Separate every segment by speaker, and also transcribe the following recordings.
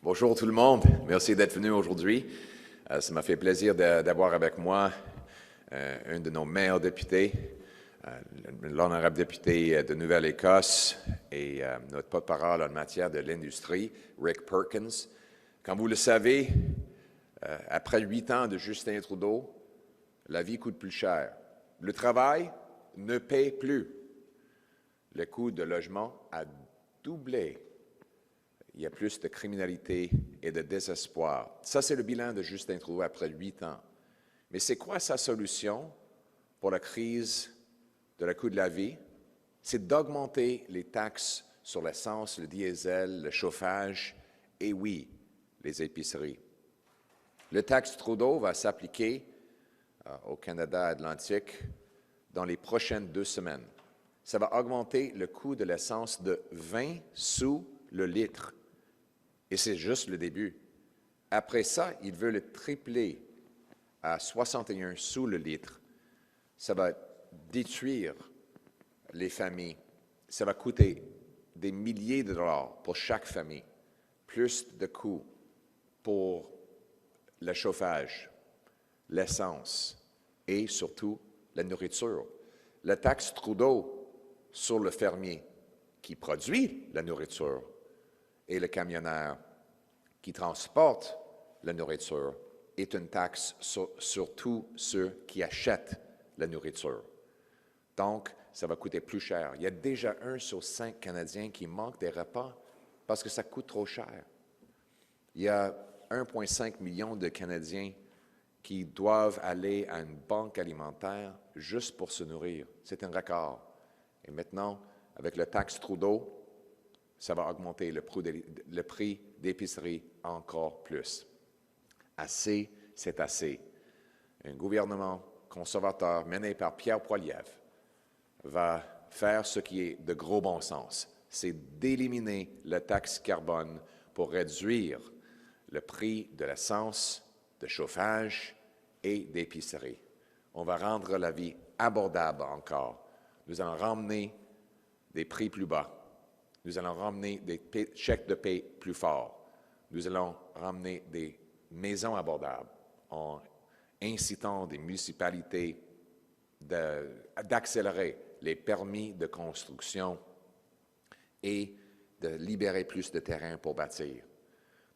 Speaker 1: Bonjour tout le monde. Merci d'être venu aujourd'hui. Ça m'a fait plaisir d'avoir avec moi un de nos meilleurs députés, l'honorable député de Nouvelle-Écosse et notre porte-parole en matière de l'industrie, Rick Perkins. Comme vous le savez, après 8 ans de Justin Trudeau, la vie coûte plus cher. Le travail ne paie plus. Le coût de logement a doublé. Il y a plus de criminalité et de désespoir. Ça, c'est le bilan de Justin Trudeau après 8 ans. Mais c'est quoi sa solution pour la crise de la coût de la vie? C'est d'augmenter les taxes sur l'essence, le diesel, le chauffage et, oui, les épiceries. Le taxe Trudeau va s'appliquer au Canada atlantique dans les prochaines 2 semaines. Ça va augmenter le coût de l'essence de 20 sous le litre. Et c'est juste le début. Après ça, il veut le tripler à 61 sous le litre. Ça va détruire les familles. Ça va coûter des milliers de dollars pour chaque famille. Plus de coûts pour le chauffage, l'essence et surtout la nourriture. La taxe Trudeau sur le fermier qui produit la nourriture et le camionneur qui transporte la nourriture est une taxe sur tous ceux qui achètent la nourriture. Donc, ça va coûter plus cher. Il y a déjà 1 sur 5 Canadiens qui manquent des repas parce que ça coûte trop cher. Il y a 1,5 million de Canadiens qui doivent aller à une banque alimentaire juste pour se nourrir. C'est un record. Et maintenant, avec la taxe Trudeau, ça va augmenter le prix d'épicerie encore plus. Assez, c'est assez. Un gouvernement conservateur mené par Pierre Poilievre va faire ce qui est de gros bon sens. C'est d'éliminer la taxe carbone pour réduire le prix de l'essence, de chauffage et d'épicerie. On va rendre la vie abordable encore. Nous allons ramener des prix plus bas. Nous allons ramener des chèques de paie plus forts. Nous allons ramener des maisons abordables en incitant des municipalités d'accélérer les permis de construction et de libérer plus de terrain pour bâtir.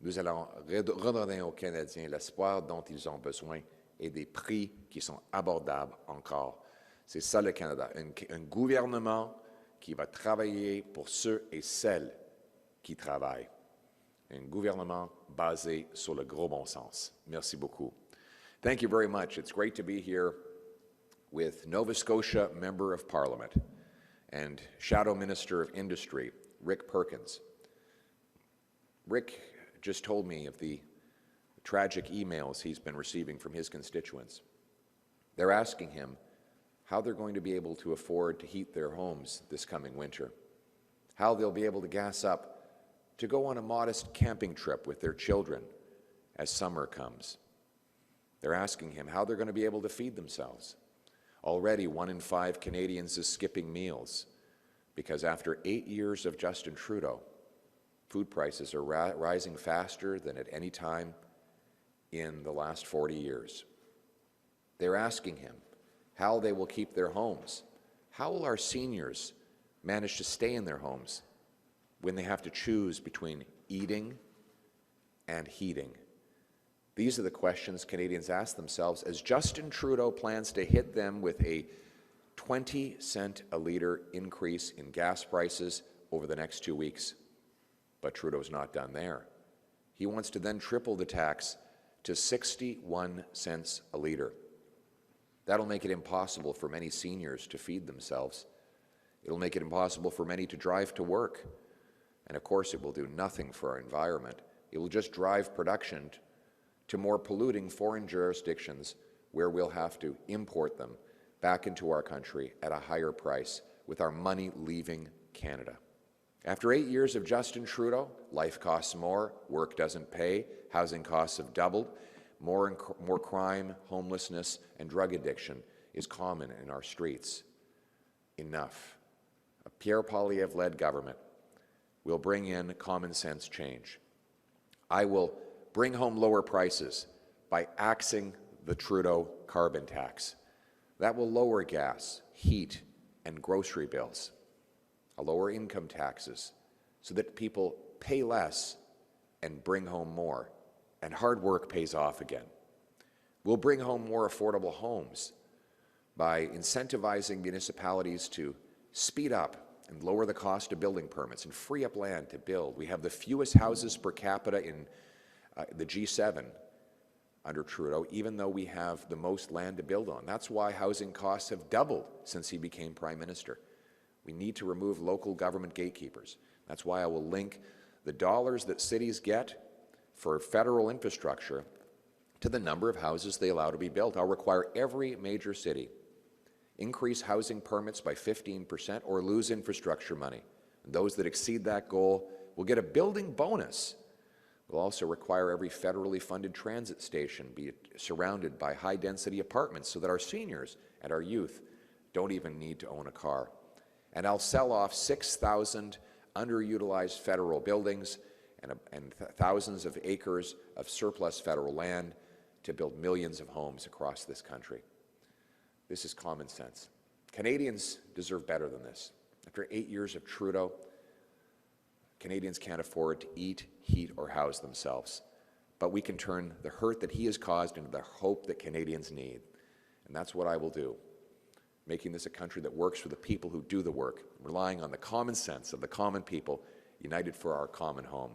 Speaker 1: Nous allons redonner aux Canadiens l'espoir dont ils ont besoin et des prix qui sont abordables encore. C'est ça le Canada, un gouvernement qui va travailler pour ceux et celles qui travaillent. Un gouvernement basé sur le gros bon sens. Merci beaucoup. Thank you very much. It's great to be here with Nova Scotia Member of Parliament and Shadow Minister of Industry, Rick Perkins. Rick just told me of the tragic emails he's been receiving from his constituents. They're asking him how they're going to be able to afford to heat their homes this coming winter, how they'll be able to gas up to go on a modest camping trip with their children as summer comes. They're asking him how they're going to be able to feed themselves. Already 1 in 5 Canadians is skipping meals because after 8 years of Justin Trudeau, food prices are rising faster than at any time in the last 40 years. They're asking him how they will keep their homes. How will our seniors manage to stay in their homes when they have to choose between eating and heating? These are the questions Canadians ask themselves as Justin Trudeau plans to hit them with a 20-cent a litre increase in gas prices over the next 2 weeks. But Trudeau's not done there. He wants to then triple the tax to 61 cents a litre. That'll make it impossible for many seniors to feed themselves. It'll make it impossible for many to drive to work. And of course, it will do nothing for our environment. It will just drive production to more polluting foreign jurisdictions where we'll have to import them back into our country at a higher price with our money leaving Canada. After 8 years of Justin Trudeau, life costs more, work doesn't pay, housing costs have doubled, more crime, homelessness, and drug addiction is common in our streets. Enough. A Pierre Poilievre-led government will bring in common sense change. I will bring home lower prices by axing the Trudeau carbon tax. That will lower gas, heat, and grocery bills. I'll lower income taxes so that people pay less and bring home more, and hard work pays off again. We'll bring home more affordable homes by incentivizing municipalities to speed up and lower the cost of building permits and free up land to build. We have the fewest houses per capita in the G7 under Trudeau, even though we have the most land to build on. That's why housing costs have doubled since he became Prime Minister. We need to remove local government gatekeepers. That's why I will link the dollars that cities get for federal infrastructure to the number of houses they allow to be built. I'll require every major city increase housing permits by 15% or lose infrastructure money. And those that exceed that goal will get a building bonus. We'll also require every federally funded transit station be surrounded by high-density apartments so that our seniors and our youth don't even need to own a car. And I'll sell off 6,000 underutilized federal buildings and thousands of acres of surplus federal land to build millions of homes across this country. This is common sense. Canadians deserve better than this. After 8 years of Trudeau, Canadians can't afford to eat, heat, or house themselves. But we can turn the hurt that he has caused into the hope that Canadians need. And that's what I will do, making this a country that works for the people who do the work, relying on the common sense of the common people, united for our common home.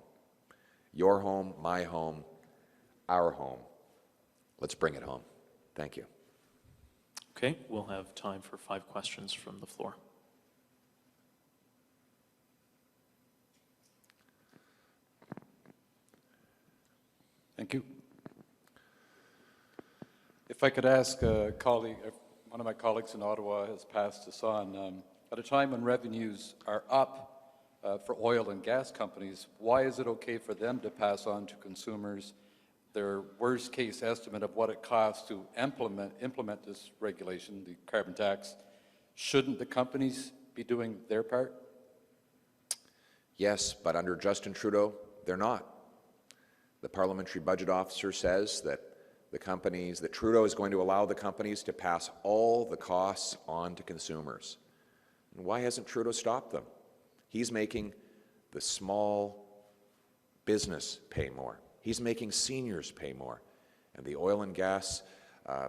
Speaker 1: Your home, my home, our home. Let's bring it home. Thank you.
Speaker 2: Okay, we'll have time for 5 questions from the floor.
Speaker 3: Thank you. If I could ask a colleague, one of my colleagues in Ottawa has passed this on. At a time when revenues are up for oil and gas companies, why is it okay for them to pass on to consumers their worst case estimate of what it costs to implement this regulation, the carbon tax? Shouldn't the companies be doing their part?
Speaker 1: Yes, but under Justin Trudeau, they're not. The parliamentary budget officer says that that Trudeau is going to allow the companies to pass all the costs on to consumers. And why hasn't Trudeau stopped them? He's making the small business pay more. He's making seniors pay more. And the oil and gas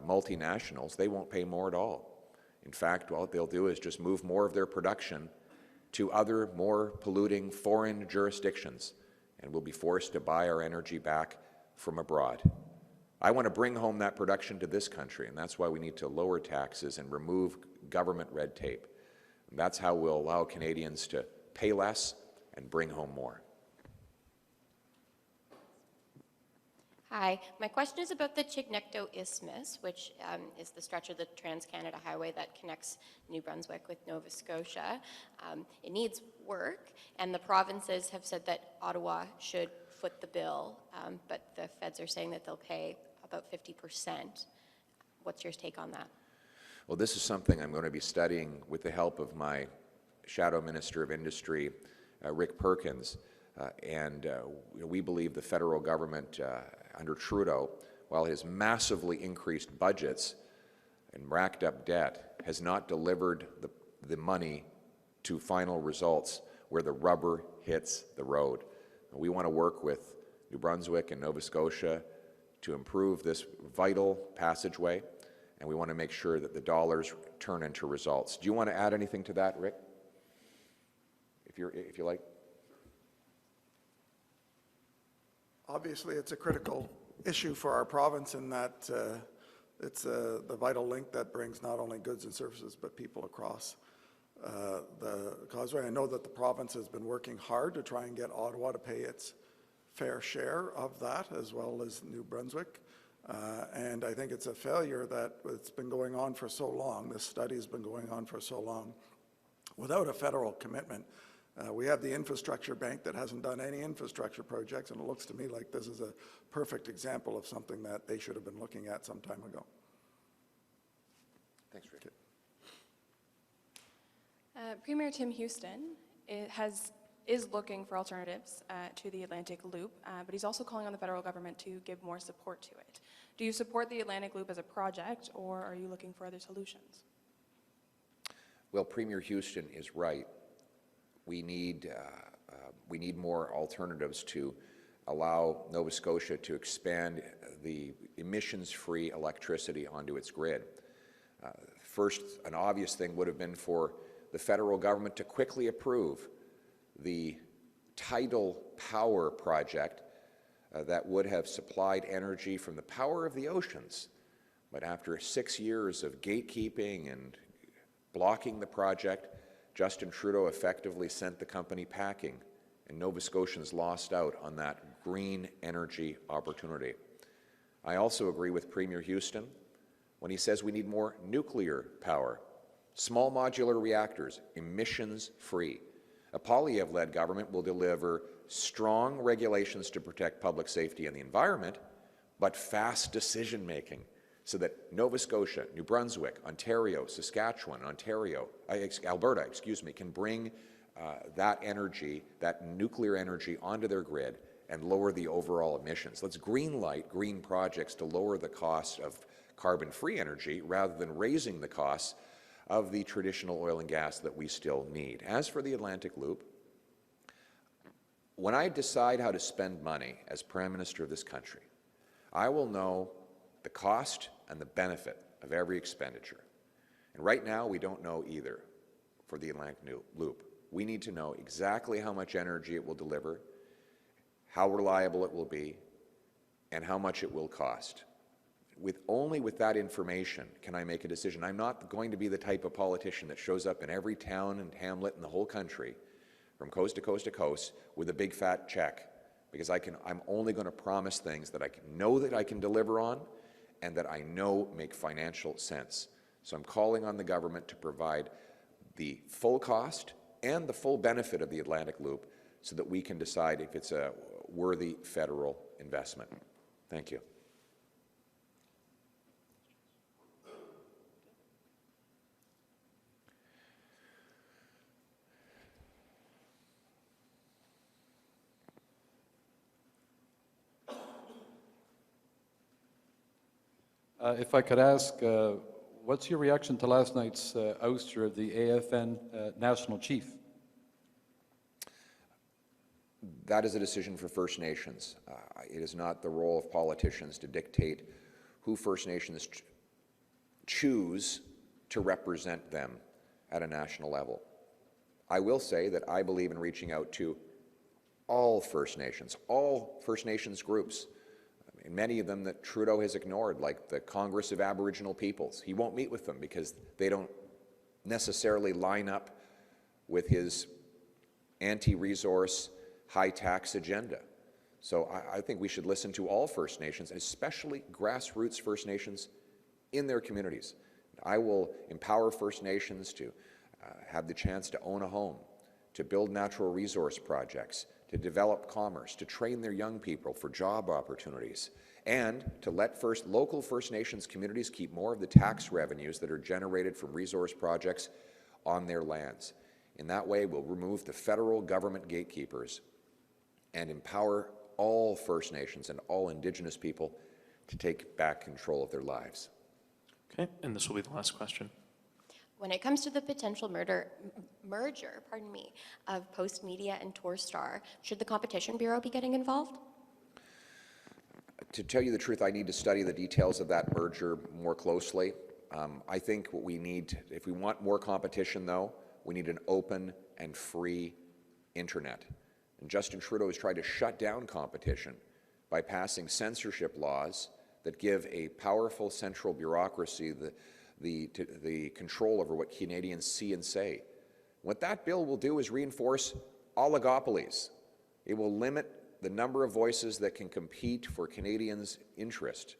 Speaker 1: multinationals, they won't pay more at all. In fact, what they'll do is just move more of their production to other, more polluting foreign jurisdictions, and we'll be forced to buy our energy back from abroad. I want to bring home that production to this country, and that's why we need to lower taxes and remove government red tape. And that's how we'll allow Canadians to pay less and bring home more.
Speaker 4: Hi, my question is about the Chignecto Isthmus, which is the stretch of the Trans-Canada Highway that connects New Brunswick with Nova Scotia. It needs work, and the provinces have said that Ottawa should foot the bill, but the feds are saying that they'll pay about 50%. What's your take on that?
Speaker 1: Well, this is something I'm going to be studying with the help of my Shadow Minister of Industry, Rick Perkins. We believe the federal government under Trudeau, while it has massively increased budgets and racked up debt, has not delivered the money to final results where the rubber hits the road. We want to work with New Brunswick and Nova Scotia to improve this vital passageway, and we want to make sure that the dollars turn into results. Do you want to add anything to that, Rick? If you like.
Speaker 5: Obviously, it's a critical issue for our province in that it's the vital link that brings not only goods and services but people across the causeway. I know that the province has been working hard to try and get Ottawa to pay its fair share of that, as well as New Brunswick. And I think it's a failure that it's been going on for so long. This study has been going on for so long without a federal commitment. We have the infrastructure bank that hasn't done any infrastructure projects, and it looks to me like this is a perfect example of something that they should have been looking at some time ago.
Speaker 1: Thanks, Rick.
Speaker 6: Premier Tim Houston has is looking for alternatives to the Atlantic Loop, but he's also calling on the federal government to give more support to it. Do you support the Atlantic Loop as a project, or are you looking for other solutions?
Speaker 1: Well, Premier Houston is right. We need more alternatives to allow Nova Scotia to expand the emissions-free electricity onto its grid. First, an obvious thing would have been for the federal government to quickly approve the tidal power project that would have supplied energy from the power of the oceans. But after 6 years of gatekeeping and blocking the project, Justin Trudeau effectively sent the company packing, and Nova Scotians lost out on that green energy opportunity. I also agree with Premier Houston when he says we need more nuclear power, small modular reactors, emissions-free. A Poilievre-led government will deliver strong regulations to protect public safety and the environment, but fast decision-making so that Nova Scotia, New Brunswick, Ontario, Saskatchewan, Alberta, can bring that energy, that nuclear energy, onto their grid and lower the overall emissions. Let's greenlight green projects to lower the cost of carbon-free energy rather than raising the costs of the traditional oil and gas that we still need. As for the Atlantic Loop, when I decide how to spend money as Prime Minister of this country, I will know the cost and the benefit of every expenditure. And right now, we don't know either for the Atlantic Loop. We need to know exactly how much energy it will deliver, how reliable it will be, and how much it will cost. Only with that information can I make a decision. I'm not going to be the type of politician that shows up in every town and hamlet in the whole country, from coast to coast to coast, with a big fat check, because I'm only going to promise things that I know that I can deliver on and that I know make financial sense. So I'm calling on the government to provide the full cost and the full benefit of the Atlantic Loop so that we can decide if it's a worthy federal investment. Thank you.
Speaker 3: If I could ask, what's your reaction to last night's ouster of the AFN National Chief?
Speaker 1: That is a decision for First Nations. It is not the role of politicians to dictate who First Nations choose to represent them at a national level. I will say that I believe in reaching out to all First Nations groups, and many of them that Trudeau has ignored, like the Congress of Aboriginal Peoples. He won't meet with them because they don't necessarily line up with his anti-resource, high-tax agenda. So I think we should listen to all First Nations, especially grassroots First Nations in their communities. I will empower First Nations to have the chance to own a home, to build natural resource projects, to develop commerce, to train their young people for job opportunities, and to let local First Nations communities keep more of the tax revenues that are generated from resource projects on their lands. In that way, we'll remove the federal government gatekeepers and empower all First Nations and all Indigenous people to take back control of their lives.
Speaker 2: Okay, and this will be the last question.
Speaker 4: When it comes to the potential merger of Postmedia and Nordstar, should the Competition Bureau be getting involved?
Speaker 1: To tell you the truth, I need to study the details of that merger more closely. I think what we need, if we want more competition though, we need an open and free internet. And Justin Trudeau has tried to shut down competition by passing censorship laws that give a powerful central bureaucracy the control over what Canadians see and say. What that bill will do is reinforce oligopolies. It will limit the number of voices that can compete for Canadians' interest.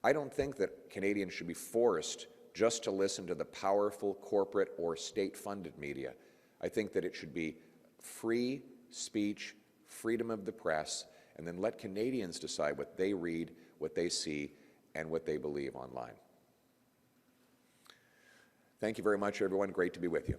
Speaker 1: I don't think that Canadians should be forced just to listen to the powerful corporate or state-funded media. I think that it should be free speech, freedom of the press, and then let Canadians decide what they read, what they see, and what they believe online. Thank you very much, everyone. Great to be with you.